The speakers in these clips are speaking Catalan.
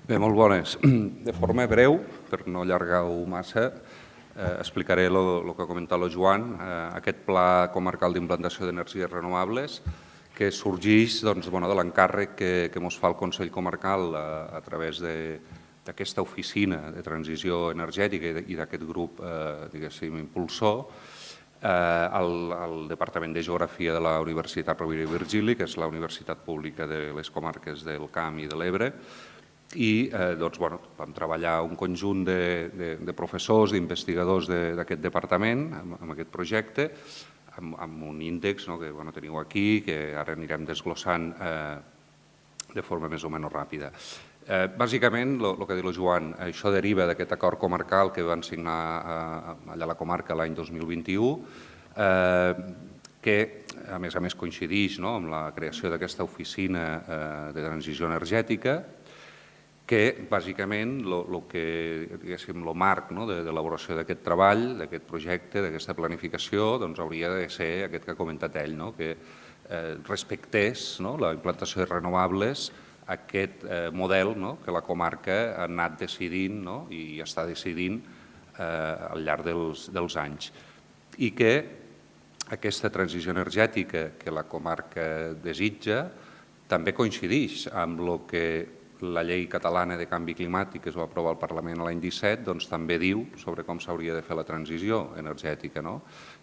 Bé, molt bones. De forma breu, per no allargar-ho massa, explicaré el que ha comentat el Joan, aquest Pla Comarcal d'Implantació d'Energies Renovables, que sorgeix de l'encàrrec que ens fa el Consell Comarcal a través d'aquesta oficina de transició energètica i d'aquest grup, diguéssim, impulsor, al Departament de Geografia de la Universitat Rovira i Virgili, que és la universitat pública de les comarques del Camp i de l'Ebre, i vam treballar un conjunt de professors, d'investigadors d'aquest departament amb aquest projecte, amb un índex que teniu aquí, que ara anirem desglossant de forma més o menys ràpida. Bàsicament, el que ha dit el Joan, això deriva d'aquest acord comarcal que van signar allà a la comarca l'any 2021, que a més coincideix amb la creació d'aquesta oficina de transició energètica, que bàsicament el marc d'elaboració d'aquest treball, d'aquest projecte, d'aquesta planificació, hauria de ser aquest que ha comentat ell, que respectés la implantació de renovables, aquest model que la comarca ha anat decidint i està decidint al llarg dels anys. I que aquesta transició energètica que la comarca desitja també coincideix amb el que la llei catalana de canvi climàtic que es va aprovar al Parlament l'any 17 també diu sobre com s'hauria de fer la transició energètica.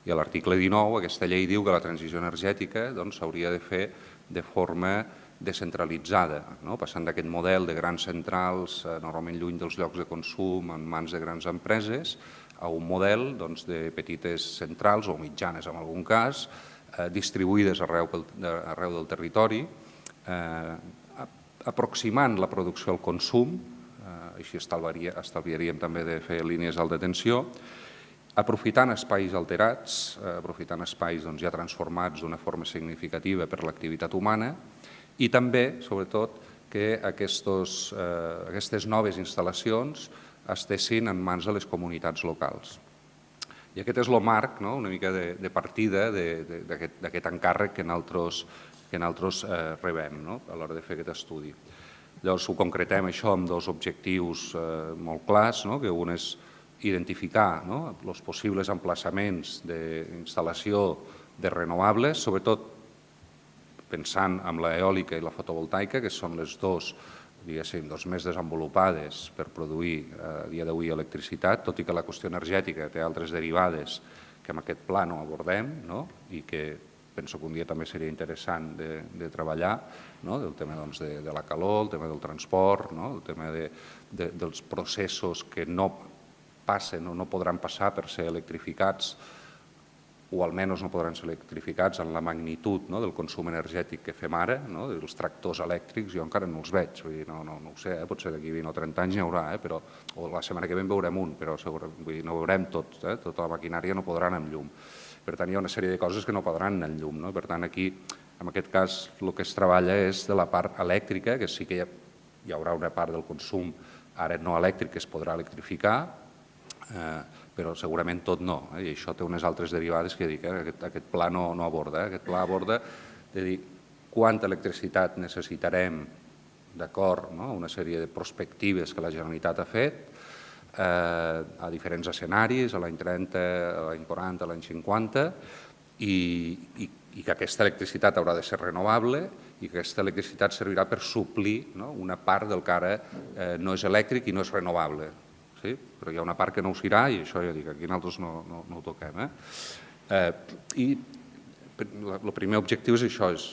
I a l'article 19 aquesta llei diu que la transició energètica s'hauria de fer de forma descentralitzada, passant d'aquest model de grans centrals, normalment lluny dels llocs de consum, en mans de grans empreses, a un model de petites centrals o mitjanes en algun cas, distribuïdes arreu del territori, aproximant la producció al consum, així estalviaríem també de fer línies d'alta tensió, aprofitant espais alterats, aprofitant espais ja transformats d'una forma significativa per l'activitat humana i també, sobretot, que aquestes noves instal·lacions estessin en mans de les comunitats locals. I aquest és el marc, una mica de partida d'aquest encàrrec que nosaltres rebem a l'hora de fer aquest estudi. Llavors ho concretem això amb dos objectius molt clars, que un és identificar els possibles emplaçaments d'instal·lació de renovables, sobretot pensant en l'eòlica i la fotovoltaica, que són les dues més desenvolupades per produir a dia d'avui electricitat, tot i que la qüestió energètica té altres derivades que en aquest pla no abordem i que penso que un dia també seria interessant de treballar, el tema de la calor, el tema del transport, el tema dels processos que no passen o no podran passar per ser electrificats o almenys no podran ser electrificats en la magnitud del consum energètic que fem ara, dels tractors elèctrics, jo encara no els veig, no ho sé, potser d'aquí 20 o 30 anys n'hi haurà, o la setmana que ve en veurem un, però no veurem tot, tota la maquinària no podrà anar amb llum. Per tant, hi ha una sèrie de coses que no podran anar amb llum. Per tant, aquí, en aquest cas, el que es treballa és de la part elèctrica, que sí que hi haurà una part del consum ara no elèctric que es podrà electrificar, però segurament tot no. I això té unes altres derivades que aquest pla no aborda. Aquest pla aborda de dir quanta electricitat necessitarem d'acord a una sèrie de prospectives que la Generalitat ha fet a diferents escenaris, a l'any 30, a l'any 40, a l'any 50, i que aquesta electricitat haurà de ser renovable i que aquesta electricitat servirà per suplir una part del que ara no és elèctric i no és renovable. Però hi ha una part que no ho serà i això ja dic, aquí nosaltres no ho toquem. I el primer objectiu és això, és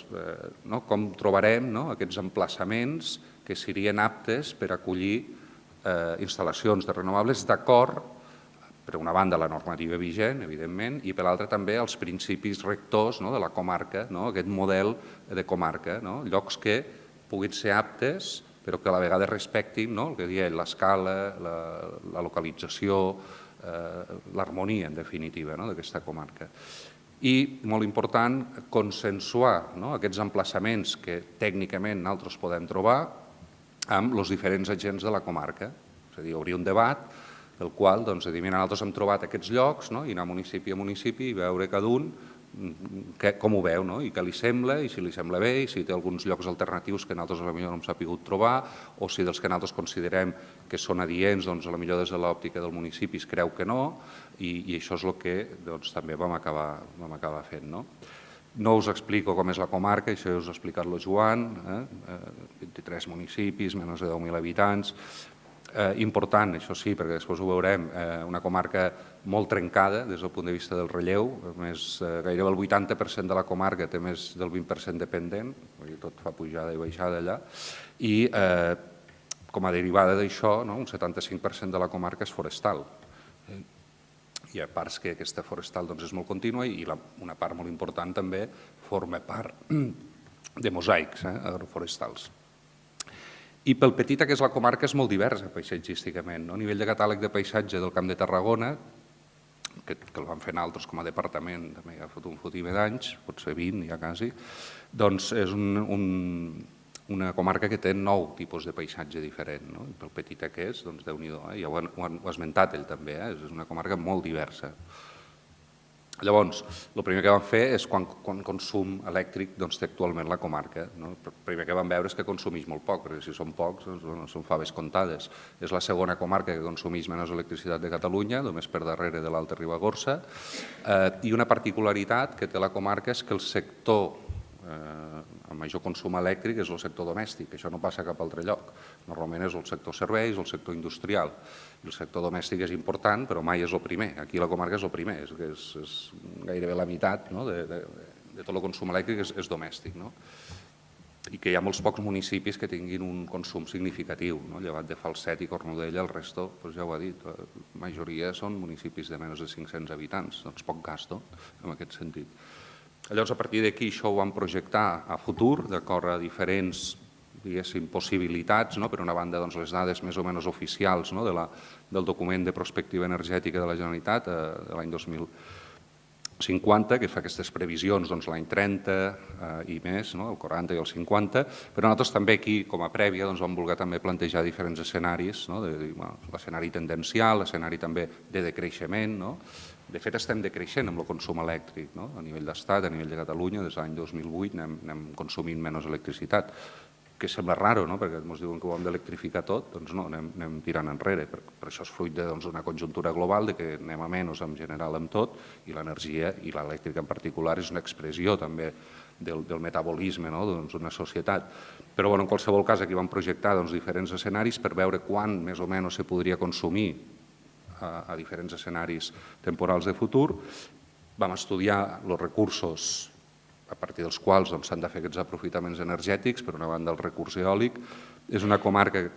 com trobarem aquests emplaçaments que serien aptes per acollir instal·lacions de renovables d'acord, per una banda, la normativa vigent, evidentment, i per l'altra també els principis rectors de la comarca, aquest model de comarca, llocs que puguin ser aptes però que a la vegada respectin el que deia l'escala, la localització, l'harmonia, en definitiva, d'aquesta comarca. I, molt important, consensuar aquests emplaçaments que tècnicament nosaltres podem trobar amb els diferents agents de la comarca. És a dir, obrir un debat del qual, mira, nosaltres hem trobat aquests llocs i anar municipi a municipi i veure cada un com ho veu, no? I què li sembla, i si li sembla bé, i si té alguns llocs alternatius que nosaltres potser no hem sabut trobar, o si dels que nosaltres considerem que són adients, doncs potser des de l'òptica del municipi es creu que no, i això és el que també vam acabar fent. No us explico com és la comarca, això ja us ha explicat el Joan, 23 municipis, menys de 10.000 habitants. Important, això sí, perquè després ho veurem, una comarca molt trencada des del punt de vista del relleu, gairebé el 80% de la comarca té més del 20% dependent, tot fa pujada i baixada allà, i com a derivada d'això, un 75% de la comarca és forestal. Hi ha parts que aquesta forestal és molt contínua i una part molt important també forma part de mosaics agroforestals. I pel petita que és la comarca és molt diversa paisatgísticament. A nivell de catàleg de paisatge del Camp de Tarragona, que el vam fer nosaltres com a departament, també ja ha fet un fotimer d'anys, potser 20 ja quasi, doncs és una comarca que té 9 tipus de paisatge diferent. Pel petita que és, doncs Déu-n'hi-do, ja ho ha esmentat ell també, és una comarca molt diversa. Llavors, el primer que vam fer és quant consum elèctric té actualment la comarca. El primer que vam veure és que consumeix molt poc, perquè si són pocs són faves comptades. És la segona comarca que consumeix menys electricitat de Catalunya, només per darrere de l'Alta Ribagorça, i una particularitat que té la comarca és que el sector amb major consum elèctric és el sector domèstic, això no passa a cap altre lloc. Normalment és el sector serveis o el sector industrial. El sector domèstic és important, però mai és el primer. Aquí la comarca és el primer, és gairebé la meitat de tot el consum elèctric és domèstic. I que hi ha molts pocs municipis que tinguin un consum significatiu, llevat de Falset i Cornudella, el resto, ja ho ha dit, la majoria són municipis de menys de 500 habitants, doncs poc gasto en aquest sentit. Llavors, a partir d'aquí, això ho vam projectar a futur, d'acord a diferents possibilitats. Per una banda, les dades més o menys oficials del document de prospectiva energètica de la Generalitat de l'any 2050, que fa aquestes previsions l'any 30 i més, el 40 i el 50, però nosaltres també aquí, com a prèvia, vam voler també plantejar diferents escenaris, l'escenari tendencial, l'escenari també de decreixement. De fet, estem decreixent amb el consum elèctric a nivell d'estat, a nivell de Catalunya. Des de l'any 2008 anem consumint menys electricitat, que sembla raro, perquè ens diuen que ho hem d'electrificar tot, doncs no, anem tirant enrere. Per això és fruit d'una conjuntura global, que anem a menys en general amb tot, i l'energia, i l'elèctrica en particular, és una expressió també del metabolisme d'una societat. Però en qualsevol cas aquí vam projectar diferents escenaris per veure quan més o menys se podria consumir a diferents escenaris temporals de futur. Vam estudiar els recursos a partir dels quals s'han de fer aquests aprofitaments energètics. Per una banda, el recurs eòlic. És una comarca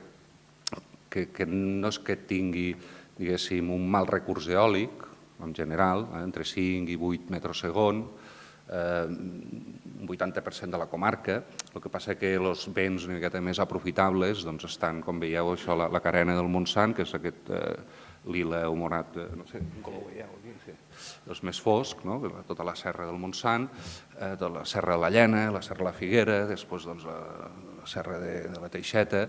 que no és que tingui, diguéssim, un mal recurs eòlic, en general, entre 5 i 8 metres segon, un 80% de la comarca. El que passa que els vents una miqueta més aprofitables estan, com veieu, això, la carena del Montsant, que és aquest lila o morat, no sé, un color veieu aquí, és més fosc, tota la serra del Montsant, tota la serra de la Llena, la serra de la Figuera, després la serra de la Teixeta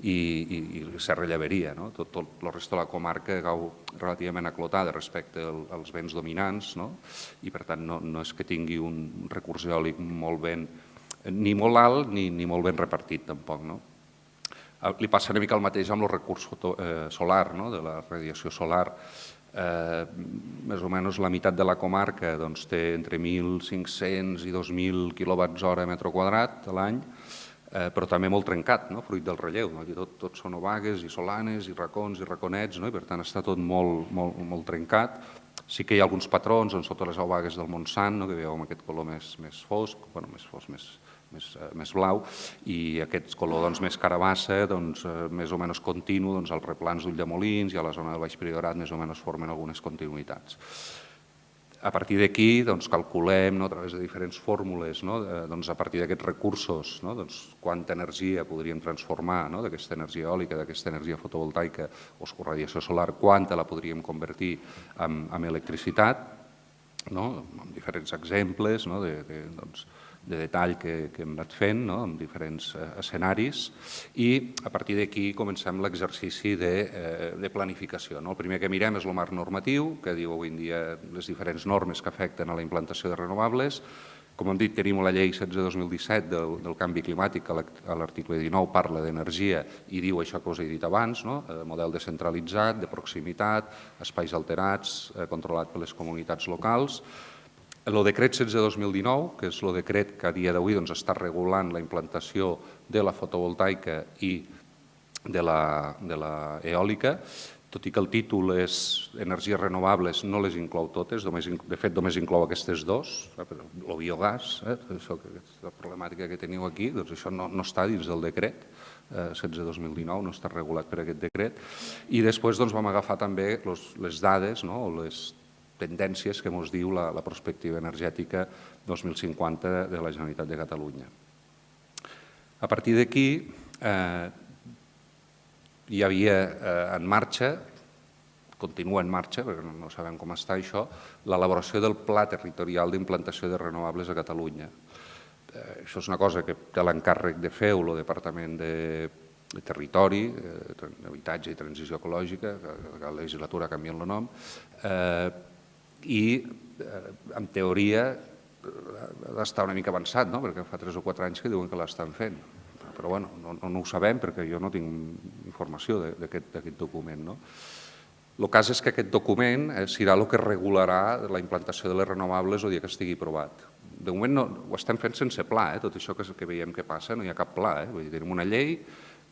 i la serra Llaveria. Tot el resta de la comarca cau relativament aclotada respecte als vents dominants i, per tant, no és que tingui un recurs eòlic molt ben, ni molt alt ni molt ben repartit, tampoc. Li passa una mica el mateix amb el recurs solar, de la radiació solar. Més o menys la meitat de la comarca té entre 1.500 i 2.000 quilowatts-hora metre quadrat a l'any, però també molt trencat, fruit del relleu. Aquí tot són obagues i solanes i racons i raconets, i per tant està tot molt trencat. Sí que hi ha alguns patrons sota les obagues del Montsant, que veieu amb aquest color més fosc, més blau, i aquest color més carabassa, més o menys continu, als replans d'Ulldemolins i a la zona del Baix Priorat més o menys formen algunes continuïtats. A partir d'aquí calculem, a través de diferents fórmules, a partir d'aquests recursos, quanta energia podríem transformar d'aquesta energia eòlica, d'aquesta energia fotovoltaica o radiació solar, quanta la podríem convertir en electricitat, amb diferents exemples detall que hem anat fent, en diferents escenaris, i a partir d'aquí comencem l'exercici de planificació. El primer que mirem és el marc normatiu, que diu avui en dia les diferents normes que afecten a la implantació de renovables. Com hem dit, tenim la llei 16/2017 del canvi climàtic, que a l'article 19 parla d'energia i diu això que us he dit abans, model descentralitzat, de proximitat, espais alterats, controlat per les comunitats locals. El decret 16/2019, que és el decret que a dia d'avui està regulant la implantació de la fotovoltaica i de l'eòlica, tot i que el títol és energies renovables, no les inclou totes, de fet només inclou aquestes dues, el biogàs, aquesta problemàtica que teniu aquí, doncs això no està dins del decret 16/2019, no està regulat per aquest decret, i després vam agafar també les dades o les tendències que ens diu la prospectiva energètica 2050 de la Generalitat de Catalunya. A partir d'aquí hi havia en marxa, continua en marxa, perquè no sabem com està això, l'elaboració del Pla Territorial d'Implantació de Renovables a Catalunya. Això és una cosa que té l'encàrrec de fer el Departament de Territori, d'Habitatge i Transició Ecològica, que la legislatura ha canviat el nom, i en teoria ha d'estar una mica avançat, perquè fa 3 o 4 anys que diuen que l'estan fent. Però no ho sabem perquè jo no tinc informació d'aquest document. El cas és que aquest document serà el que regularà la implantació de les renovables el dia que estigui aprovat. De moment ho estem fent sense pla, tot això que veiem que passa, no hi ha cap pla. Tenim una llei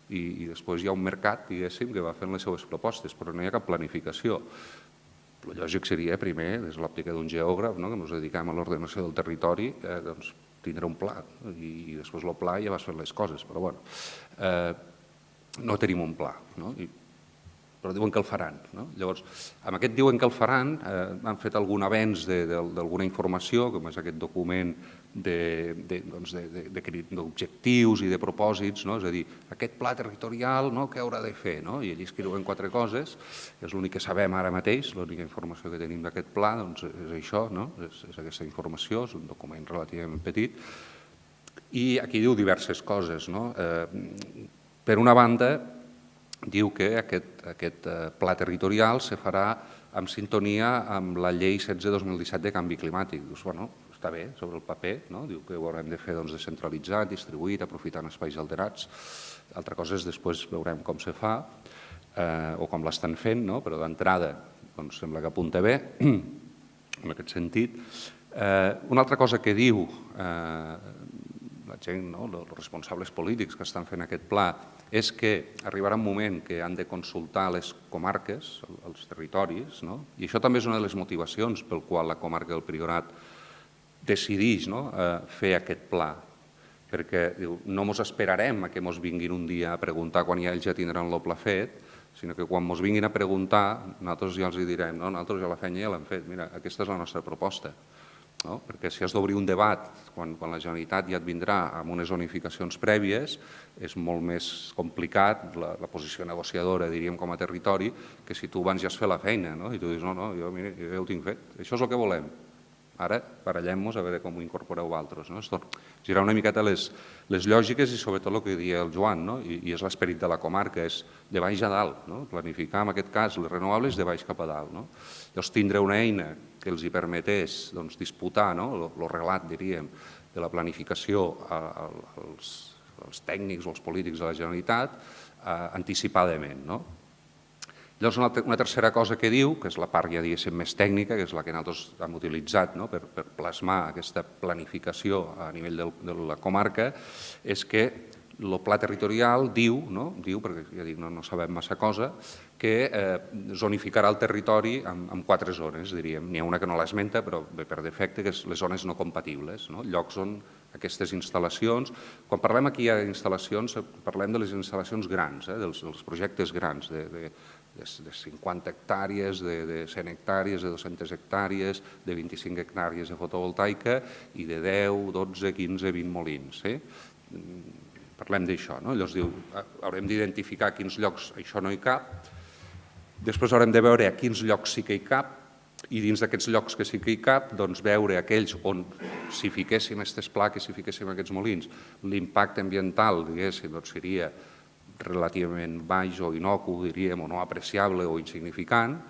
i després hi ha un mercat, diguéssim, que va fent les seves propostes, però no hi ha cap planificació. El lògic seria, primer, des de l'òptica d'un geògraf, que ens dediquem a l'ordenació del territori, tindre un pla i després el pla ja vas fent les coses, però no tenim un pla, però diuen que el faran. Llavors, amb aquest diuen que el faran, han fet algun avenç d'alguna informació, com és aquest document d'objectius i de propòsits, és a dir, aquest pla territorial què haurà de fer, i allí escriuen 4 coses, és l'únic que sabem ara mateix, l'única informació que tenim d'aquest pla és això, és aquesta informació, és un document relativament petit, i aquí diu diverses coses. Per una banda, diu que aquest pla territorial se farà en sintonia amb la llei 16/2017 de canvi climàtic. Dius, està bé, sobre el paper, diu que ho haurem de fer descentralitzat, distribuït, aprofitant espais alterats. Altra cosa és després veurem com se fa o com l'estan fent, però d'entrada sembla que apunta bé en aquest sentit. Una altra cosa que diu la gent, els responsables polítics que estan fent aquest pla, és que arribarà un moment que han de consultar les comarques, els territoris, i això també és una de les motivacions pel qual la comarca del Priorat decideix fer aquest pla, perquè no ens esperarem que ens vinguin un dia a preguntar quan ells ja tindran el pla fet, sinó que quan ens vinguin a preguntar, nosaltres ja els direm, nosaltres ja la feina ja l'hem fet, mira, aquesta és la nostra proposta. Perquè si has d'obrir un debat quan la Generalitat ja et vindrà amb unes zonificacions prèvies, és molt més complicat la posició negociadora, diríem, com a territori, que si tu abans ja has fet la feina i tu dius, no, jo ja ho tinc fet, això és el que volem. Ara barallem-nos a veure com ho incorporeu vosaltres. Girar una miqueta les lògiques i sobretot el que deia el Joan, i és l'esperit de la comarca, és de baix a dalt, planificar en aquest cas les renovables de baix cap a dalt. Llavors tindre una eina que els permetés disputar el relat, diríem, de la planificació als tècnics o als polítics de la Generalitat anticipadament. Llavors, una tercera cosa que diu, que és la part ja diguéssim més tècnica, que és la que nosaltres hem utilitzat per plasmar aquesta planificació a nivell de la comarca, és que el pla territorial diu, perquè ja dic, no sabem massa cosa, que zonificarà el territori en 4 zones, diríem. N'hi ha una que no l'esmenta, però per defecte, que és les zones no compatibles, llocs on aquestes instal·lacions... Quan parlem aquí de instal·lacions, parlem de les instal·lacions grans, dels projectes grans, de 50 hectàrees, de 100 hectàrees, de 200 hectàrees, de 25 hectàrees de fotovoltaica i de 10, 12, 15, 20 molins. Parlem d'això. Llavors diu, haurem d'identificar a quins llocs això no hi cap, després haurem de veure a quins llocs sí que hi cap I dins d'aquests llocs que sí que hi cap, doncs veure aquells on, si fiquéssim aquestes plaques, si fiquéssim aquests molins, l'impacte ambiental, diguéssim, doncs seria relativament baix o inocu, diríem, o no apreciable o insignificant.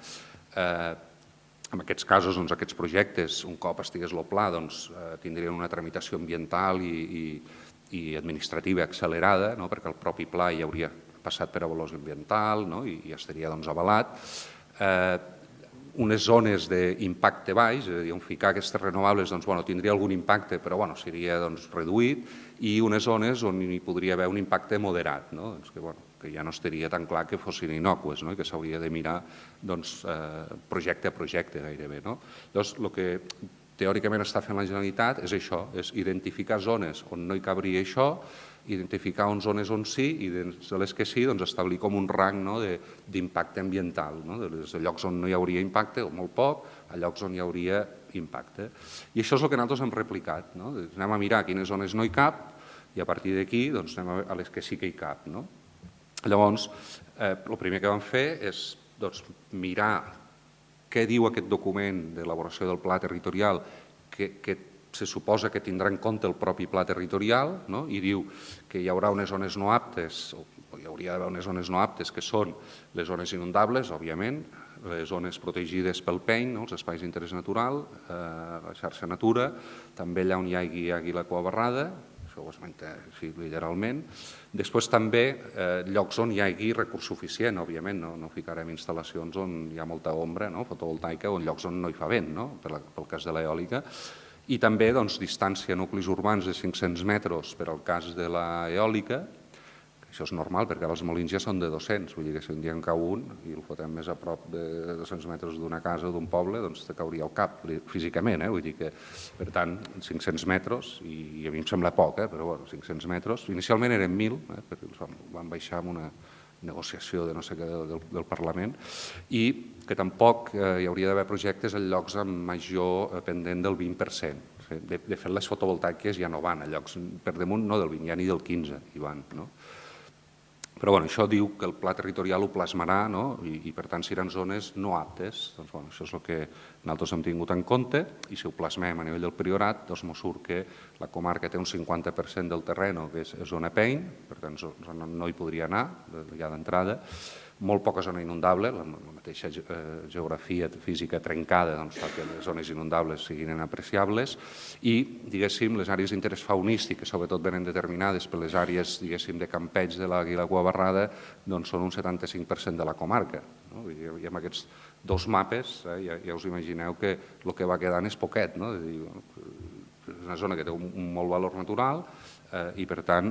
En aquests casos, doncs, aquests projectes, un cop estigués el pla, doncs, tindrien una tramitació ambiental i administrativa accelerada, no? Perquè el propi pla ja hauria passat per avaluació ambiental, no? I estaria doncs, avalat. Unes zones d'impacte baix, és a dir, on ficar aquestes renovables doncs, bueno, tindria algun impacte, però bueno, seria doncs, reduït, i unes zones on hi podria haver un impacte moderat, no? Doncs que ja no estaria tan clar que fossin inocues, no? I que s'hauria de mirar doncs, projecte a projecte gairebé. No? Llavors, el que teòricament està fent la Generalitat és això, és identificar zones on no hi cabria això, identificar zones on sí i dins de les que sí doncs, establir com un rang, no, d'impacte ambiental, no? De llocs on no hi hauria impacte o molt poc, a llocs on hi hauria impacte. I això és el que nosaltres hem replicat. No? Anem a mirar quines zones no hi cap i a partir d'aquí doncs, anem a les que sí que hi cap. No? Llavors, el primer que vam fer és doncs, mirar què diu aquest document d'elaboració del pla territorial que se suposa que tindrà en compte el propi pla territorial, no? I diu que hi haurà unes zones no aptes, o hi hauria d'haver unes zones no aptes, que són les zones inundables, òbviament, les zones protegides pel PEN, no? Els espais d'interès natural, la xarxa Natura, també allà on hi hagi la cua barrada, això ho esmenta així literalment. Després també llocs on hi hagi recurs suficient, òbviament, no ficarem instal·lacions on hi ha molta ombra, no? Fotovoltaica, o en llocs on no hi fa vent, no? Pel cas de l'eòlica. I també doncs, distància a nuclis urbans de 500 metres per al cas de l'eòlica, això és normal perquè ara els molins ja són de 200, vull dir que si un dia en cau un i el fotem més a prop de 200 metres d'una casa o d'un poble, doncs te cauria al cap físicament, vull dir que, per tant, 500 metres, i a mi em sembla poc, però bueno, 500 metres, inicialment eren 1.000, perquè els van baixar amb una negociació de no sé què del Parlament, i que tampoc hi hauria d'haver projectes en llocs amb major pendent del 20%. De fet, les fotovoltaiques ja no van a llocs per damunt, no del 20, ja ni del 15 hi van. Però això diu que el pla territorial ho plasmarà i per tant seran zones no aptes. Doncs això és el que nosaltres hem tingut en compte i si ho plasmem a nivell del Priorat doncs ens surt que la comarca té un 50% del terreny que és zona PEIN, per tant no hi podria anar ja d'entrada, molt poca zona inundable, la mateixa geografia física trencada fa que les zones inundables siguin inapreciables i, diguéssim, les àrees d'interès faunístic, que sobretot venen determinades per les àrees, diguéssim, de campeig de l'Àguila Cua Barrada, doncs són un 75% de la comarca. I amb aquests dos mapes ja us imagineu que el que va quedant és poquet. És una zona que té un molt valor natural i, per tant,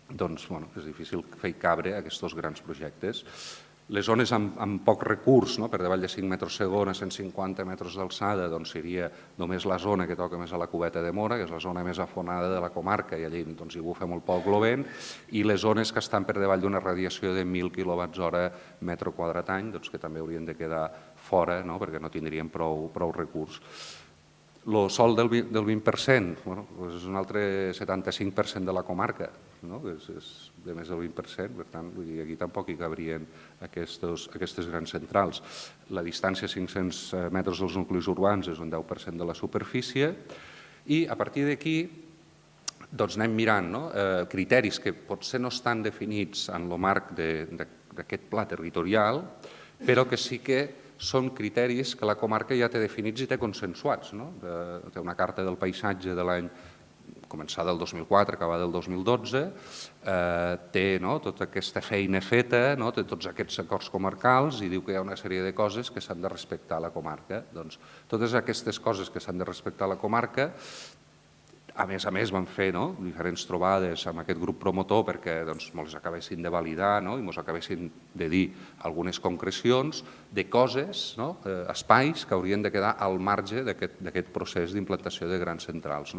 doncs, és difícil fer cabre aquests grans projectes. Les zones amb poc recurs, per davall de 5 metres segon a 150 metres d'alçada, doncs seria només la zona que toca més a la Cubeta de Móra, que és la zona més afonada de la comarca i allí hi bufa molt poc el vent, i les zones que estan per davall d'una radiació de 1.000 kWh metre quadrat any, que també haurien de quedar fora perquè no tindrien prou recurs. El sòl del 20% és un altre 75% de la comarca, és de més del 20%, per tant, aquí tampoc hi cabrien aquestes grans centrals. La distància a 500 metres dels nuclis urbans és un 10% de la superfície i a partir d'aquí anem mirant criteris que potser no estan definits en el marc d'aquest pla territorial, però que sí que són criteris que la comarca ja té definits i té consensuats. Té una carta del paisatge de l'any començada del 2004, acabada del 2012, té tota aquesta feina feta, té tots aquests acords comarcals i diu que hi ha una sèrie de coses que s'han de respectar a la comarca. Doncs totes aquestes coses que s'han de respectar a la comarca, a més, vam fer diferents trobades amb aquest grup promotor perquè ens les acabessin de validar i ens acabessin de dir algunes concrecions de coses, espais que haurien de quedar al marge d'aquest procés d'implantació de grans centrals.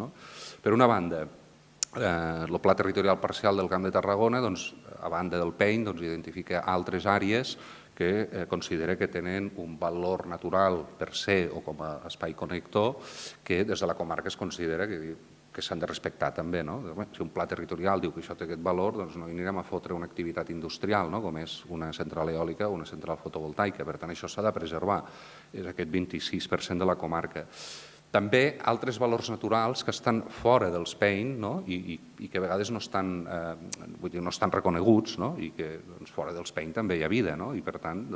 Per una banda, el Pla Territorial Parcial del Camp de Tarragona, a banda del PEIN, identifica altres àrees que considera que tenen un valor natural per se o com a espai connector que des de la comarca es considera que que s'han de respectar també. Si un pla territorial diu que això té aquest valor, doncs no anirem a fotre una activitat industrial, com és una central eòlica o una central fotovoltaica. Per tant, això s'ha de preservar, és aquest 26% de la comarca. També altres valors naturals que estan fora dels PEIN i que a vegades no estan reconeguts i que fora dels PEIN també hi ha vida i per tant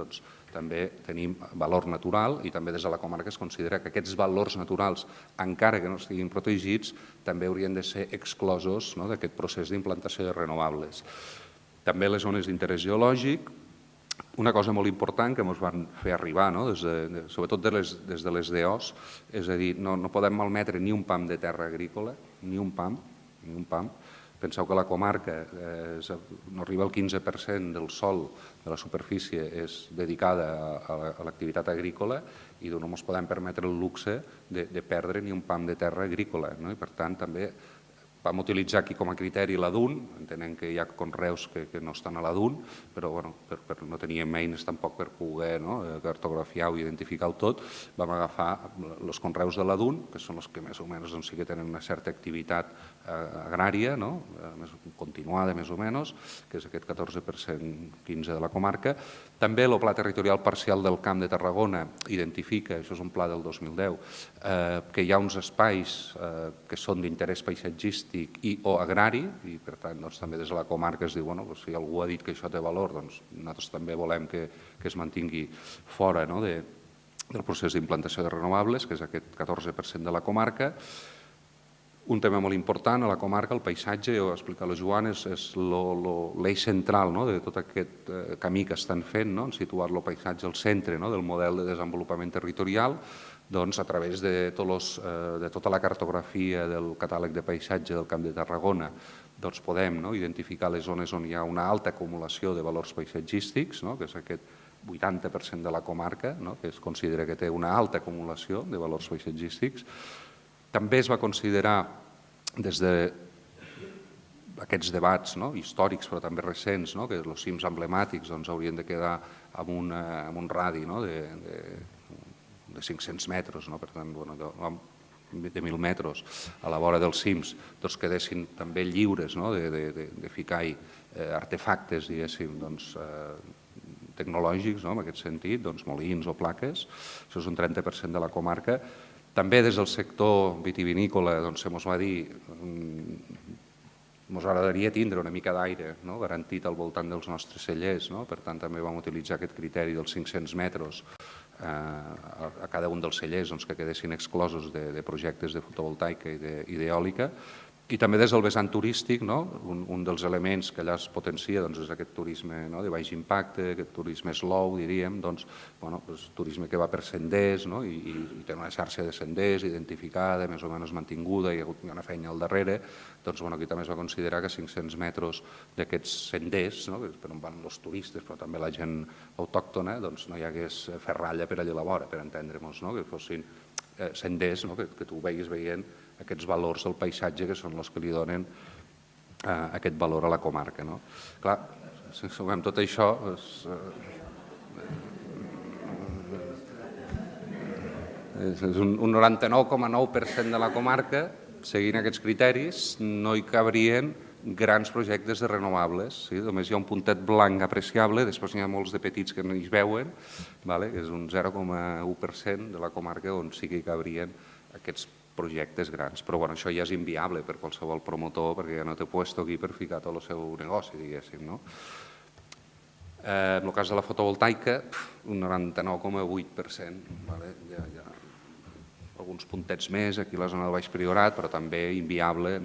també tenim valor natural i també des de la comarca es considera que aquests valors naturals, encara que no estiguin protegits, també haurien de ser exclosos d'aquest procés d'implantació de renovables. També les zones d'interès geològic. Una cosa molt important que ens van fer arribar, sobretot des de les DOs, és a dir, no podem malmetre ni un pam de terra agrícola, ni un pam. Penseu que la comarca no arriba al 15% del sòl de la superfície és dedicada a l'activitat agrícola i no ens podem permetre el luxe de perdre ni un pam de terra agrícola. I per tant també vam utilitzar aquí com a criteri la DUN, entenent que hi ha conreus que no estan a la DUN, però no teníem eines tampoc per poder cartografiar-ho i identificar-ho tot, vam agafar els conreus de la DUN, que són els que més o menys sí que tenen una certa activitat agrària, continuada més o menys, que és aquest 14%, 15% de la comarca. També el Pla Territorial Parcial del Camp de Tarragona identifica, això és un pla del 2010, que hi ha uns espais que són d'interès paisatgístic i o agrari, i per tant també des de la comarca es diu, si algú ha dit que això té valor, nosaltres també volem que es mantingui fora del procés d'implantació de renovables, que és aquest 14% de la comarca. Un tema molt important a la comarca, el paisatge, ho ha explicat el Joan, és l'eix central de tot aquest camí que estan fent, situar el paisatge al centre del model de desenvolupament territorial, a través de tota la cartografia del catàleg de paisatge del Camp de Tarragona podem identificar les zones on hi ha una alta acumulació de valors paisatgístics, que és aquest 80% de la comarca, que es considera que té una alta acumulació de valors paisatgístics. També es va considerar, des d'aquests debats històrics però també recents, que els cims emblemàtics haurien de quedar amb un radi de 500 metres, per tant, de 1.000 metres a la vora dels cims, quedessin també lliures de ficar-hi artefactes, diguéssim, tecnològics, en aquest sentit, molins o plaques. Això és un 30% de la comarca. També des del sector vitivinícola se'ns va dir ens agradaria tindre una mica d'aire garantit al voltant dels nostres cellers, per tant també vam utilitzar aquest criteri dels 500 metres a cada un dels cellers que quedessin exclosos de projectes de fotovoltaica i d'eòlica. I també des del vessant turístic, un dels elements que allà es potencia és aquest turisme de baix impacte, aquest turisme slow, diríem, turisme que va per senders i té una xarxa de senders identificada, més o menys mantinguda, hi ha hagut una feina al darrere. Aquí també es va considerar que 500 metres d'aquests senders, per on van els turistes, però també la gent autòctona, no hi hagués ferralla per allà a la vora, per entendre-nos, que fossin senders que tu vegis veient aquests valors del paisatge que són els que li donen aquest valor a la comarca. Clar, si sumem tot això, és un 99,9% de la comarca, seguint aquests criteris, no hi cabrien grans projectes de renovables. Només hi ha un puntet blanc apreciable, després n'hi ha molts de petits que no hi veuen, que és un 0,1% de la comarca on sí que hi cabrien aquests projectes grans. Però això ja és inviable per qualsevol promotor perquè ja no té puesto aquí per ficar tot el seu negoci, diguéssim. En el cas de la fotovoltaica, un 99,8%. Hi ha alguns puntets més aquí a la zona del Baix Priorat, però també inviable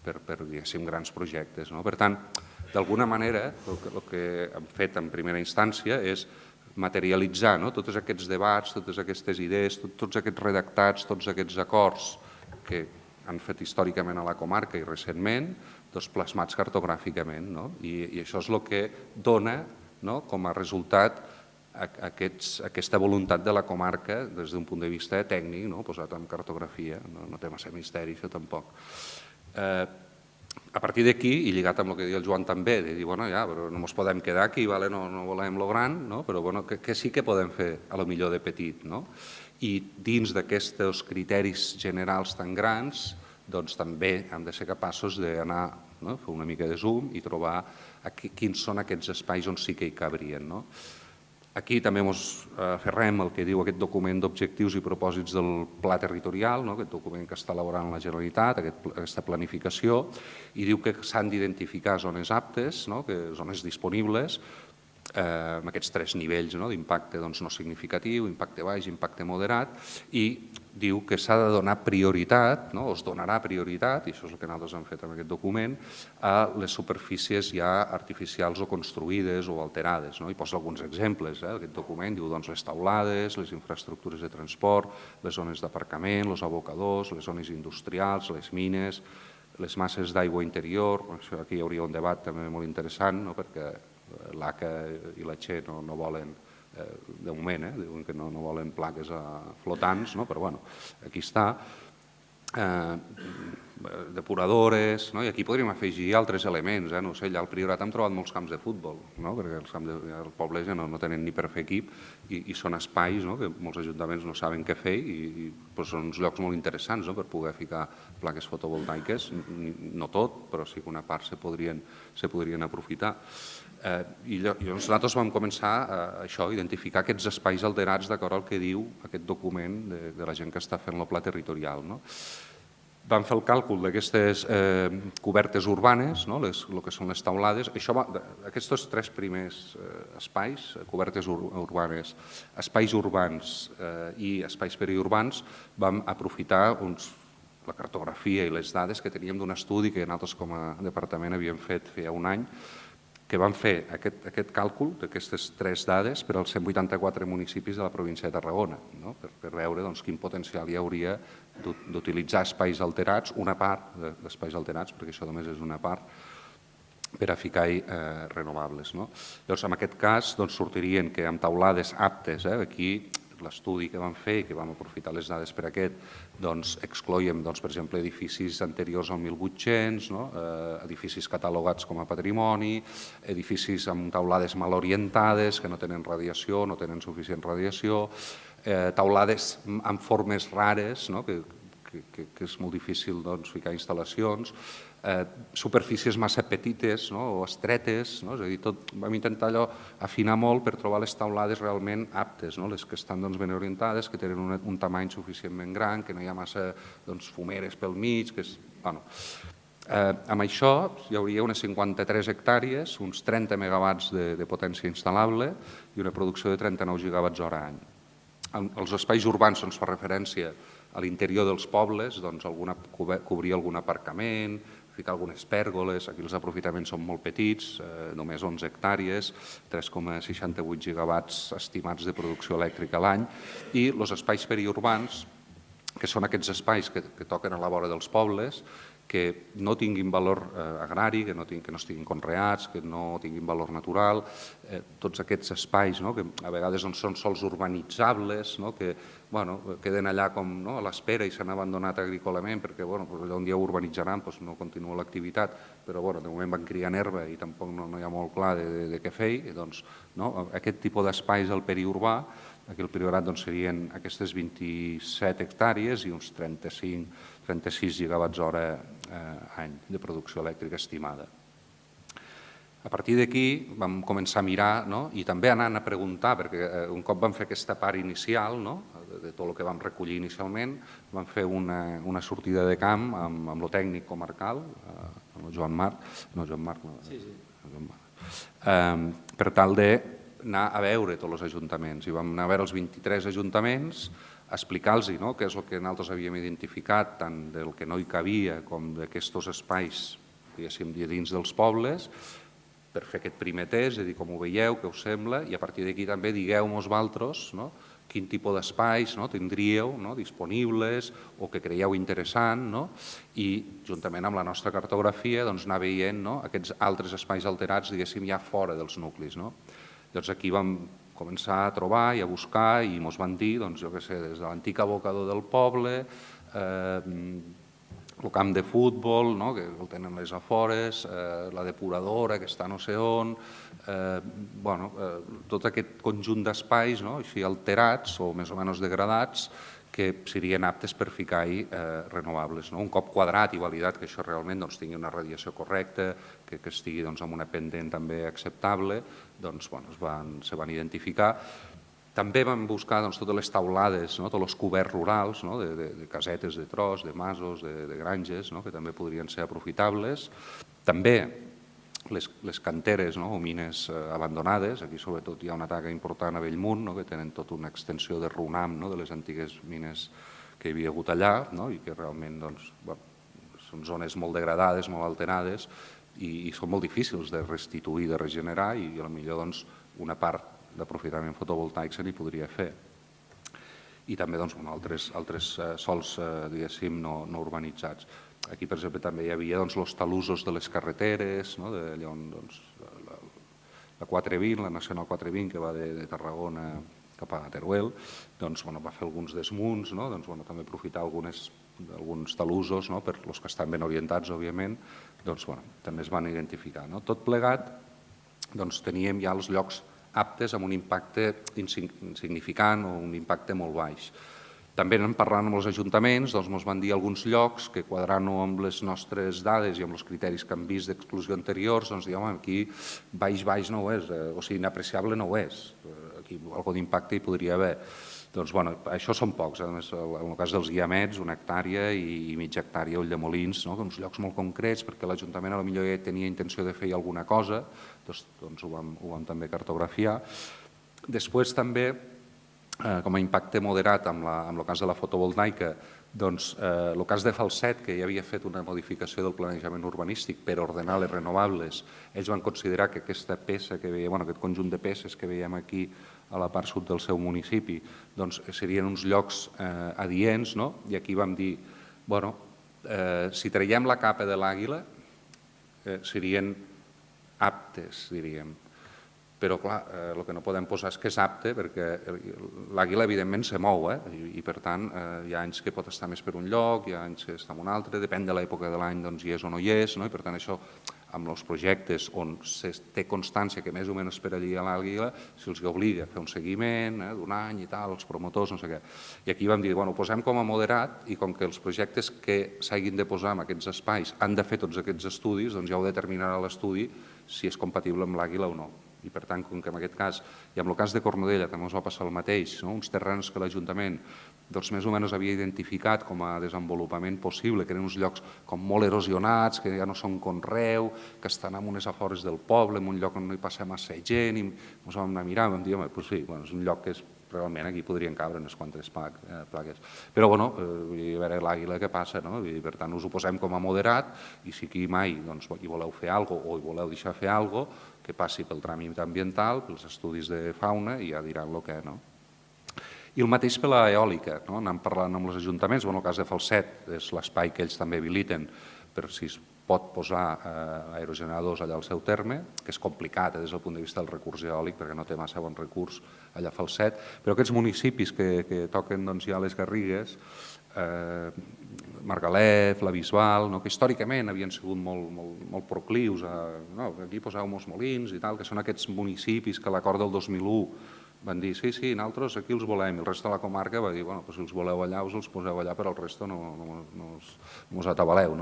per diguéssim, grans projectes. Per tant, d'alguna manera, el que hem fet en primera instància és materialitzar tots aquests debats, totes aquestes idees, tots aquests redactats, tots aquests acords que han fet històricament a la comarca i recentment, plasmats cartogràficament. I això és el que dona com a resultat aquesta voluntat de la comarca des d'un punt de vista tècnic, posat en cartografia, no té massa misteri això tampoc. A partir d'aquí, i lligat amb el que deia el Joan també, de dir, bueno, ja, però no ens podem quedar aquí, no volem lo gran, però què sí que podem fer, a lo millor de petit, I dins d'aquests criteris generals tan grans, doncs també hem de ser capaços d'anar, fer una mica de zoom i trobar quins són aquests espais on sí que hi cabrien. Aquí també ens aferrem al que diu aquest document d'objectius i propòsits del Pla Territorial, aquest document que està elaborant la Generalitat, aquesta planificació, i diu que s'han d'identificar zones aptes, zones disponibles, amb aquests 3 nivells d'impacte no significatiu, impacte baix, impacte moderat, i diu que s'ha de donar prioritat, o es donarà prioritat, i això és el que nosaltres hem fet amb aquest document, a les superfícies ja artificials o construïdes o alterades. I posa alguns exemples. Aquest document diu les taulades, les infraestructures de transport, les zones d'aparcament, els abocadors, les zones industrials, les mines, les masses d'aigua interior. Aquí hi hauria un debat també molt interessant, perquè l'ACA i la Che no volen, de moment, diuen que no volen plaques flotants, però bueno, aquí està. Depuradores, i aquí podríem afegir altres elements. No sé, allà al Priorat hem trobat molts camps de futbol, perquè els pobles ja no tenen ni per fer equip i són espais que molts ajuntaments no saben què fer i són uns llocs molt interessants per poder ficar plaques fotovoltaiques, no tot, però sí que una part se podrien aprofitar. I llavors nosaltres vam començar a identificar aquests espais alterats d'acord al que diu aquest document de la gent que està fent el pla territorial. Vam fer el càlcul d'aquestes cobertes urbanes, el que són les taulades. Aquests 3 primers espais, cobertes urbanes, espais urbans i espais periurbans, vam aprofitar la cartografia i les dades que teníem d'un estudi que nosaltres com a departament havíem fet feia un any, que van fer aquest càlcul d'aquestes 3 dades per als 184 municipis de la província de Tarragona, per veure quin potencial hi hauria d'utilitzar espais alterats, una part d'espais alterats, perquè això només és una part, per a ficar-hi renovables. Llavors, en aquest cas, sortirien que amb taulades aptes, aquí l'estudi que vam fer i que vam aprofitar les dades per aquest, excloïem, per exemple, edificis anteriors al 1800, edificis catalogats com a patrimoni, edificis amb taulades mal orientades, que no tenen radiació, no tenen suficient radiació, taulades amb formes rares, que és molt difícil ficar instal·lacions, superfícies massa petites o estretes, és a dir, vam intentar afinar molt per trobar les taulades realment aptes, les que estan ben orientades, que tenen un tamany suficientment gran, que no hi ha massa fumeres pel mig. Amb això hi hauria unes 53 hectàrees, uns 30 megawatts de potència instal·lable i una producció de 39 gigawatts hora any. Els espais urbans fa referència a l'interior dels pobles, cobrir algun aparcament, ficar algunes pèrgoles. Aquí els aprofitaments són molt petits, només 11 hectàrees, 3,68 gigawatts estimats de producció elèctrica a l'any, i els espais periurbans, que són aquests espais que toquen a la vora dels pobles, que no tinguin valor agrari, que no estiguin conreats, que no tinguin valor natural, tots aquests espais que a vegades són sols urbanitzables, que queden allà com a l'espera i s'han abandonat agrícolament perquè un dia ho urbanitzaran, no continua l'activitat, però de moment van criant herba i tampoc no hi ha molt clar de què fer. Aquest tipus d'espais al periurbà, aquí al Priorat serien aquestes 27 hectàrees i uns 36 gigawatts hora any de producció elèctrica estimada. A partir d'aquí vam començar a mirar i també anant a preguntar, perquè un cop vam fer aquesta part inicial de tot el que vam recollir inicialment, vam fer una sortida de camp amb el tècnic comarcal, amb el Joan Marc, per tal d'anar a veure tots els ajuntaments. I vam anar a veure els 23 ajuntaments, explicar-los què és el que nosaltres havíem identificat, tant del que no hi cabia com d'aquests espais, diguéssim, dins dels pobles, per fer aquest primer test, és a dir, com ho veieu, què us sembla, i a partir d'aquí també digueu-nos vosaltres quin tipus d'espais tindríeu disponibles o que creieu interessant, i juntament amb la nostra cartografia anar veient aquests altres espais alterats, diguéssim, ja fora dels nuclis. Llavors aquí vam començar a trobar i a buscar i ens van dir, jo què sé, des de l'antic abocador del poble, el camp de futbol, que el tenen les afores, la depuradora que està no sé on, tot aquest conjunt d'espais així alterats o més o menys degradats que serien aptes per ficar-hi renovables. Un cop quadrat i validat que això realment tingui una radiació correcta, que estigui amb una pendent també acceptable, se van identificar. També vam buscar totes les taulades, tots els coberts rurals, de casetes de tros, de masos, de granges, que també podrien ser aprofitables. També les canteres o mines abandonades. Aquí sobretot hi ha una taca important a Bellmunt, que tenen tota una extensió de runam de les antigues mines que hi havia hagut allà i que realment són zones molt degradades, molt alterades i són molt difícils de restituir, de regenerar i potser una part d'aprofitament fotovoltaic se n'hi podria fer. I també altres sols, diguéssim, no urbanitzats. Aquí, per exemple, també hi havia els talussos de les carreteres, allà on la 420, la Nacional 420, que va de Tarragona cap a Teruel, va fer alguns desmunts, també aprofitar alguns talussos, per als que estan ben orientats, òbviament, també es van identificar. Tot plegat, teníem ja els llocs aptes amb un impacte insignificant o un impacte molt baix. També parlant amb els ajuntaments, ens van dir alguns llocs que quadrant amb les nostres dades i amb els criteris que hem vist d'exclusió anteriors, diuen aquí baix no ho és, o sigui, inapreciable no ho és. Aquí algun d'impacte hi podria haver. Això són pocs, a més, en el cas dels Guiamets, 1 hectàrea i mitja hectàrea a Ulldemolins, uns llocs molt concrets perquè l'Ajuntament potser ja tenia intenció de fer alguna cosa, ho vam també cartografiar. Després també, com a impacte moderat en el cas de la fotovoltaica, el cas de Falset, que ja havia fet una modificació del planejament urbanístic per ordenar les renovables, ells van considerar que aquesta peça que veiem, aquest conjunt de peces que veiem aquí a la part sud del seu municipi, serien uns llocs adients, i aquí vam dir, si traiem la capa de l'Àguila, serien aptes, diríem. Però, clar, el que no podem posar és que és apte, perquè l'àguila, evidentment, se mou, i, per tant, hi ha anys que pot estar més per un lloc, hi ha anys que està en un altre, depèn de l'època de l'any, hi és o no hi és, i, per tant, això, amb els projectes on es té constància que més o menys per allí a l'àguila, se'ls obliga a fer un seguiment d'un any i tal, els promotors, no sé què. I aquí vam dir, ho posem com a moderat, i com que els projectes que s'hagin de posar en aquests espais han de fer tots aquests estudis, doncs ja ho determinarà l'estudi si és compatible amb l'àguila o no. I, per tant, com que en aquest cas, i en el cas de Cornudella també ens va passar el mateix, uns terrenys que l'Ajuntament més o menys havia identificat com a desenvolupament possible, que eren uns llocs com molt erosionats, que ja no són conreu, que estan en unes afores del poble, en un lloc on no hi passa massa gent, i ens vam anar a mirar i vam dir, home, doncs sí, és un lloc que realment aquí podrien cabre unes quantes plaques. Però, a veure l'àguila què passa, i per tant us ho posem com a moderat, i si aquí mai hi voleu fer alguna cosa o hi voleu deixar fer alguna cosa, que passi pel tràmit ambiental, pels estudis de fauna, i ja diran el que no. I el mateix per l'eòlica, anem parlant amb els ajuntaments, en el cas de Falset és l'espai que ells també habiliten per si es pot posar aerogeneradors allà al seu terme, que és complicat des del punt de vista del recurs eòlic, perquè no té massa bon recurs allà a Falset, però aquests municipis que toquen ja les Garrigues, Margalef, la Bisbal, que històricament havien sigut molt proclius a aquí poseu molts molins i tal, que són aquests municipis que a l'acord del 2001 van dir sí, nosaltres aquí els volem, i el resto de la comarca va dir, si els voleu allà us els poseu allà, però el resto no us atabaleu.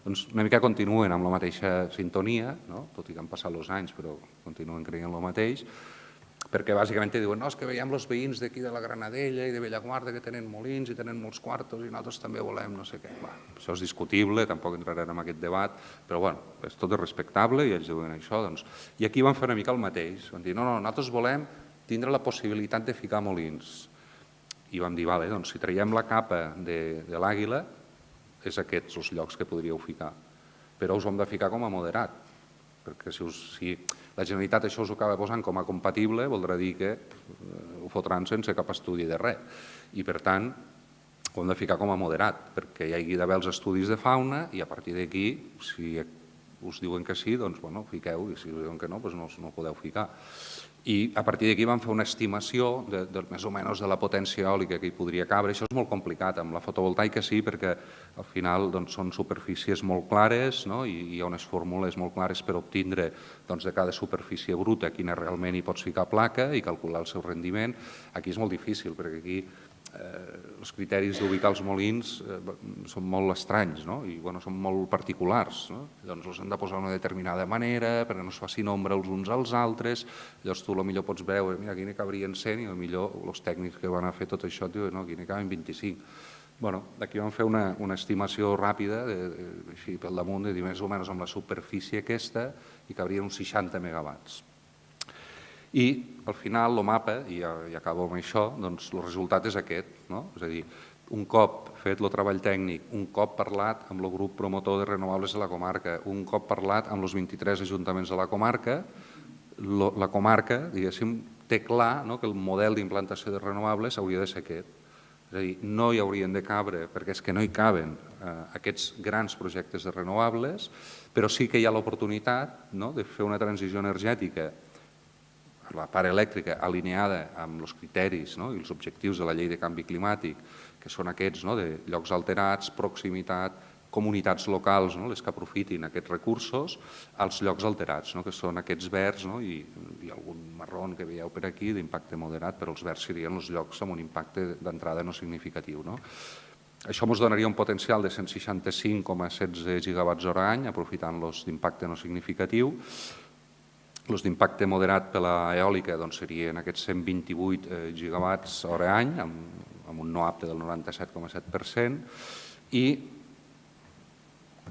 Doncs una mica continuen amb la mateixa sintonia, tot i que han passat els anys, però continuen creient el mateix, perquè bàsicament diuen és que veiem els veïns d'aquí de la Granadella i de Bellaguarda que tenen molins i tenen molts quartos i nosaltres també volem no sé què. Això és discutible, tampoc entrarem en aquest debat, però és tot respectable i ells diuen això. I aquí van fer una mica el mateix, van dir no, nosaltres volem tindre la possibilitat de ficar molins. I vam dir, doncs si traiem la capa de l'àguila, és aquests els llocs que podríeu ficar. Però us ho hem de ficar com a moderat, perquè si la Generalitat això us ho acaba posant com a compatible, voldrà dir que ho fotran sense cap estudi de res. I per tant, ho hem de ficar com a moderat, perquè hi hagi d'haver els estudis de fauna i a partir d'aquí, si us diuen que sí, doncs fiqueu, i si us diuen que no, doncs no ho podeu ficar. I a partir d'aquí vam fer una estimació més o menys de la potència eòlica que hi podria cabre. Això és molt complicat, amb la fotovoltaica sí, perquè al final són superfícies molt clares i hi ha unes fórmules molt clares per obtindre de cada superfície bruta quina realment hi pots ficar placa i calcular el seu rendiment. Aquí és molt difícil, perquè aquí els criteris d'ubicar els molins són molt estranys i són molt particulars. Llavors els hem de posar d'una determinada manera perquè no es facin ombra els uns als altres. Llavors tu potser pots veure, mira, aquí n'hi cabrien 100 i potser els tècnics que van a fer tot això diuen, no, aquí n'hi caben 25. Aquí vam fer una estimació ràpida, així pel damunt, de dir més o menys amb la superfície aquesta hi cabrien uns 60 megawatts. I al final el mapa, i acabo amb això, doncs el resultat és aquest. És a dir, un cop fet el treball tècnic, un cop parlat amb el grup promotor de renovables de la comarca, un cop parlat amb els 23 ajuntaments de la comarca, la comarca, diguéssim, té clar que el model d'implantació de renovables hauria de ser aquest. És a dir, no hi haurien de cabre, perquè és que no hi caben aquests grans projectes de renovables, però sí que hi ha l'oportunitat de fer una transició energètica, la part elèctrica alineada amb els criteris i els objectius de la llei de canvi climàtic, que són aquests de llocs alterats, proximitat, comunitats locals, les que aprofitin aquests recursos, als llocs alterats, que són aquests verds i algun marró que veieu per aquí d'impacte moderat, però els verds serien els llocs amb un impacte d'entrada no significatiu. Això ens donaria un potencial de 165,16 gigawatts hora any, aprofitant-los d'impacte no significatiu. Els d'impacte moderat per l'eòlica serien aquests 128 gigawatts hora any, amb un no apte del 97,7%, i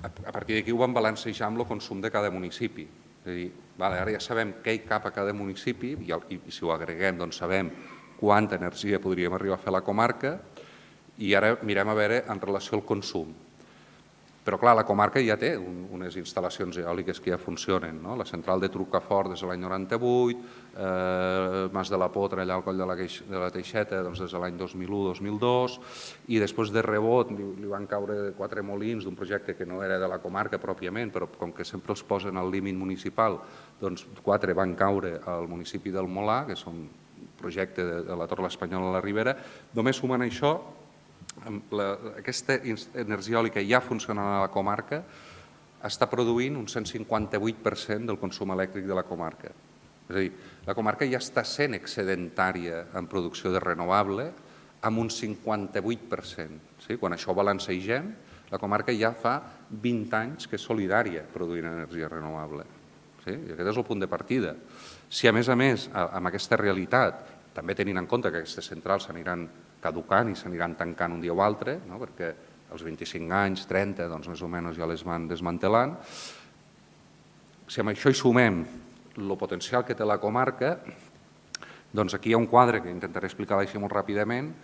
a partir d'aquí ho vam balancejar amb el consum de cada municipi. És a dir, ara ja sabem què hi cap a cada municipi, i si ho agreguem sabem quanta energia podríem arribar a fer a la comarca, i ara mirem a veure en relació al consum. Però, clar, la comarca ja té unes instal·lacions eòliques que ja funcionen. La central de Trucafort des de l'any 98, Mas de la Potra, allà al coll de la Teixeta, des de l'any 2001-2002, i després de rebot li van caure 4 molins d'un projecte que no era de la comarca pròpiament, però com que sempre els posen al límit municipal, 4 van caure al municipi del Molar, que és un projecte de la Torre l'Espanyola a la Ribera. Només sumant això, aquesta energia eòlica ja funcionant a la comarca està produint un 158% del consum elèctric de la comarca. És a dir, la comarca ja està sent excedentària en producció de renovable amb un 58%. Quan això ho balancegem, la comarca ja fa 20 anys que és solidària produint energia renovable. I aquest és el punt de partida. Si a més, amb aquesta realitat, també tenint en compte que aquestes centrals s'aniran caducant i s'aniran tancant un dia o altre, perquè als 25 anys, 30, més o menys ja les van desmantelant. Si amb això hi sumem el potencial que té la comarca, doncs aquí hi ha un quadre que intentaré explicar així molt ràpidament.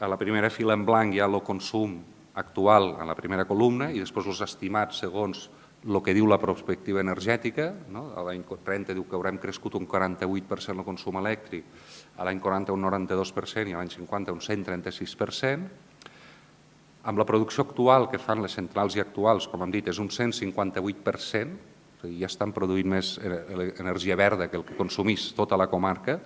A la primera fila en blanc hi ha el consum actual en la primera columna i després els estimats segons el que diu la perspectiva energètica. A l'any 30 diu que haurem crescut un 48% el consum elèctric, a l'any 40 un 92% i a l'any 50 un 136%. Amb la producció actual que fan les centrals i actuals, com hem dit, és un 158%, és a dir, ja estan produint més energia verda que el que consumís tota la comarca.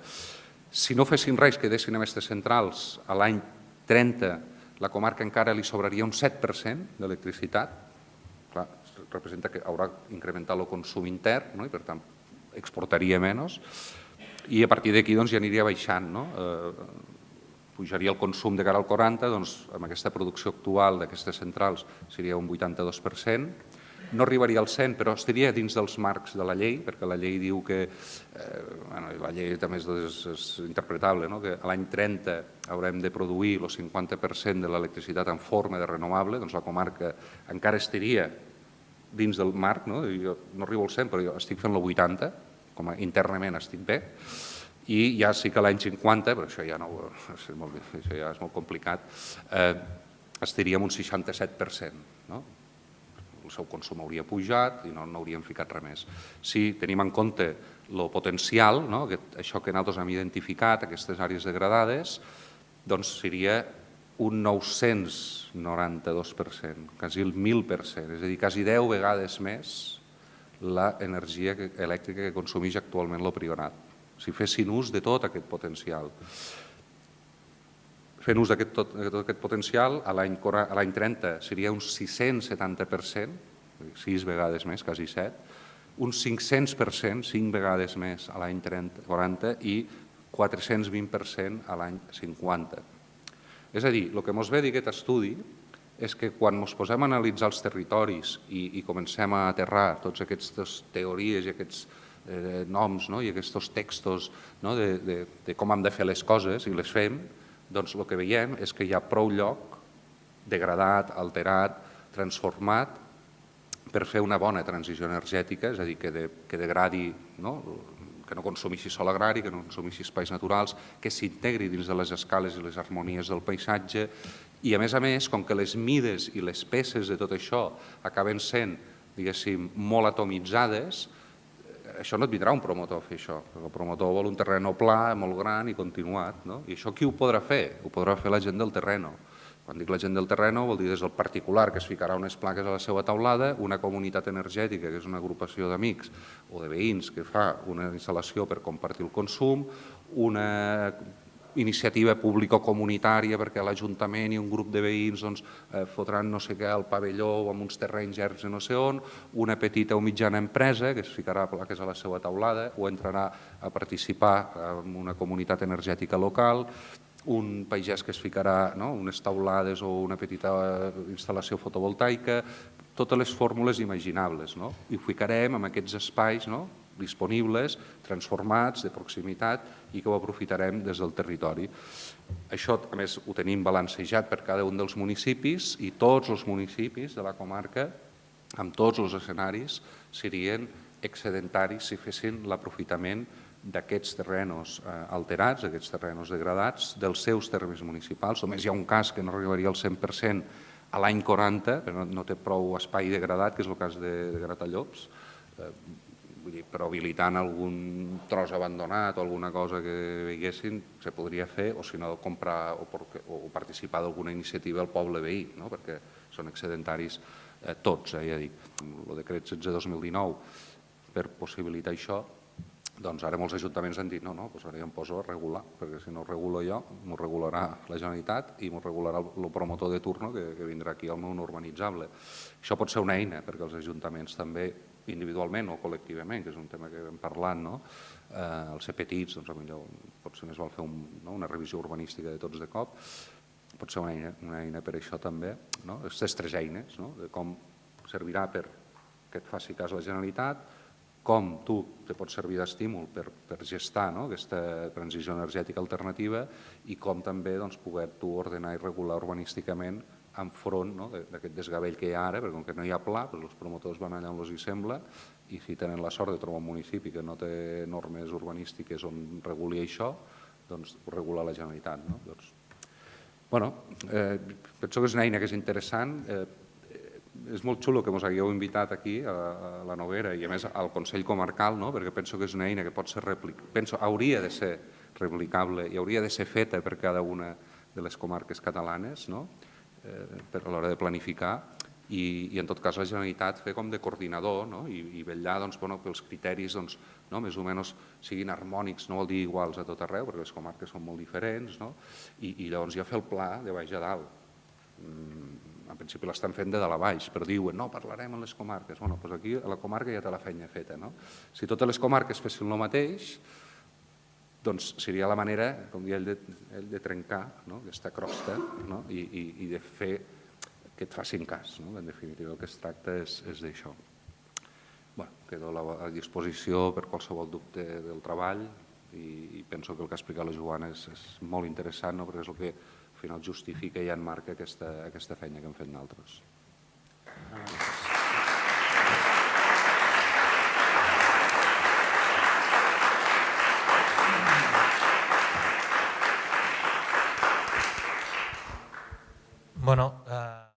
Si no fessin res, quedessin amb aquestes centrals, a l'any 30 la comarca encara li sobraria un 7% d'electricitat. Clar, representa que haurà incrementat el consum intern i, per tant, exportaria menys. I a partir d'aquí ja aniria baixant. Pujaria el consum de cara al 40, amb aquesta producció actual d'aquestes centrals seria un 82%. No arribaria al 100, però estaria dins dels marcs de la llei, perquè la llei diu que, la llei també és interpretable, que a l'any 30 haurem de produir el 50% de l'electricitat en forma de renovable, doncs la comarca encara estaria dins del marc, jo no arribo al 100, però jo estic fent el 80, com internament estic bé, i ja sí que l'any 50, però això ja és molt complicat, estaríem un 67%. El seu consum hauria pujat i no hauríem ficat res més. Si tenim en compte el potencial, això que nosaltres hem identificat, aquestes àrees degradades, doncs seria un 992%, quasi el 1.000%, és a dir, quasi 10 vegades més l'energia elèctrica que consumeix actualment el Priorat, si fessin ús de tot aquest potencial. Fent ús de tot aquest potencial, a l'any 30 seria un 670%, 6 vegades més, quasi 7, un 500%, 5 vegades més a l'any 40 i 420% a l'any 50. És a dir, el que ens ve d'aquest estudi és que quan ens posem a analitzar els territoris i comencem a aterrar tots aquestes teories i aquests noms i aquests textos de com hem de fer les coses i les fem, doncs el que veiem és que hi ha prou lloc degradat, alterat, transformat per fer una bona transició energètica, és a dir, que degradi, que no consumeixi sòl agrari, que no consumeixi espais naturals, que s'integri dins de les escales i les harmonies del paisatge i, a més, com que les mides i les peces de tot això acaben sent, diguéssim, molt atomitzades, això no et vindrà un promotor a fer això. El promotor vol un terreno pla, molt gran i continuat. I això qui ho podrà fer? Ho podrà fer la gent del terreno. Quan dic la gent del terreno vol dir des del particular que es ficarà unes plaques a la seva taulada, una comunitat energètica, que és una agrupació d'amics o de veïns que fa una instal·lació per compartir el consum, una iniciativa público-comunitària perquè l'Ajuntament i un grup de veïns fotran no sé què al pavelló o en uns terrenys erms de no sé on, una petita o mitjana empresa que es ficarà plaques a la seva taulada o entrarà a participar en una comunitat energètica local, un pagès que es ficarà unes taulades o una petita instal·lació fotovoltaica, totes les fórmules imaginables. I ho ficarem en aquests espais disponibles, transformats, de proximitat i que ho aprofitarem des del territori. Això, a més, ho tenim balancejat per cada un dels municipis i tots els municipis de la comarca, amb tots els escenaris, serien excedentaris si fessin l'aprofitament d'aquests terrenos alterats, d'aquests terrenos degradats, dels seus termes municipals. Només hi ha un cas que no arribaria al 100% a l'any 40, però no té prou espai degradat, que és el cas de Gratallops, però habilitant algun tros abandonat o alguna cosa que veiessin, se podria fer, o si no, comprar o participar d'alguna iniciativa al poble veí, perquè són excedentaris tots, ja dic. El decret 16/2019 per possibilitar això, doncs ara molts ajuntaments han dit no, doncs ara ja em poso a regular, perquè si no ho regulo jo, m'ho regularà la Generalitat i m'ho regularà el promotor de turno que vindrà aquí al meu no urbanitzable. Això pot ser una eina perquè els ajuntaments també, individualment o col·lectivament, que és un tema que hem parlat, al ser petits, potser més val fer una revisió urbanística de tots de cop, pot ser una eina per això també, aquestes tres eines, de com servirà per que et faci cas la Generalitat, com tu te pots servir d'estímul per gestar aquesta transició energètica alternativa i com també poder tu ordenar i regular urbanísticament enfront d'aquest desgavell que hi ha ara, perquè com que no hi ha pla, els promotors van allà on els hi sembla i si tenen la sort de trobar un municipi que no té normes urbanístiques on reguli això, doncs ho regula la Generalitat. Penso que és una eina que és interessant. És molt xulo que ens hagueu invitat aquí a la Noguera i a més al Consell Comarcal, perquè penso que és una eina que pot ser hauria de ser replicable i hauria de ser feta per cada una de les comarques catalanes a l'hora de planificar i en tot cas la Generalitat fer com de coordinador i vetllar pels criteris més o menys siguin harmònics, no vol dir iguals a tot arreu perquè les comarques són molt diferents i llavors ja fer el pla de baix a dalt. En principi l'estan fent de dalt a baix, però diuen no, parlarem amb les comarques. Doncs aquí a la comarca ja té la feina feta. Si totes les comarques fessin el mateix, doncs seria la manera, com deia ell, de trencar aquesta crosta i de fer que et facin cas. En definitiva, el que es tracta és d'això. Quedo a disposició per qualsevol dubte del treball i penso que el que ha explicat la Joana és molt interessant perquè és el que al final justifica i enmarca aquesta feina que hem fet nosaltres.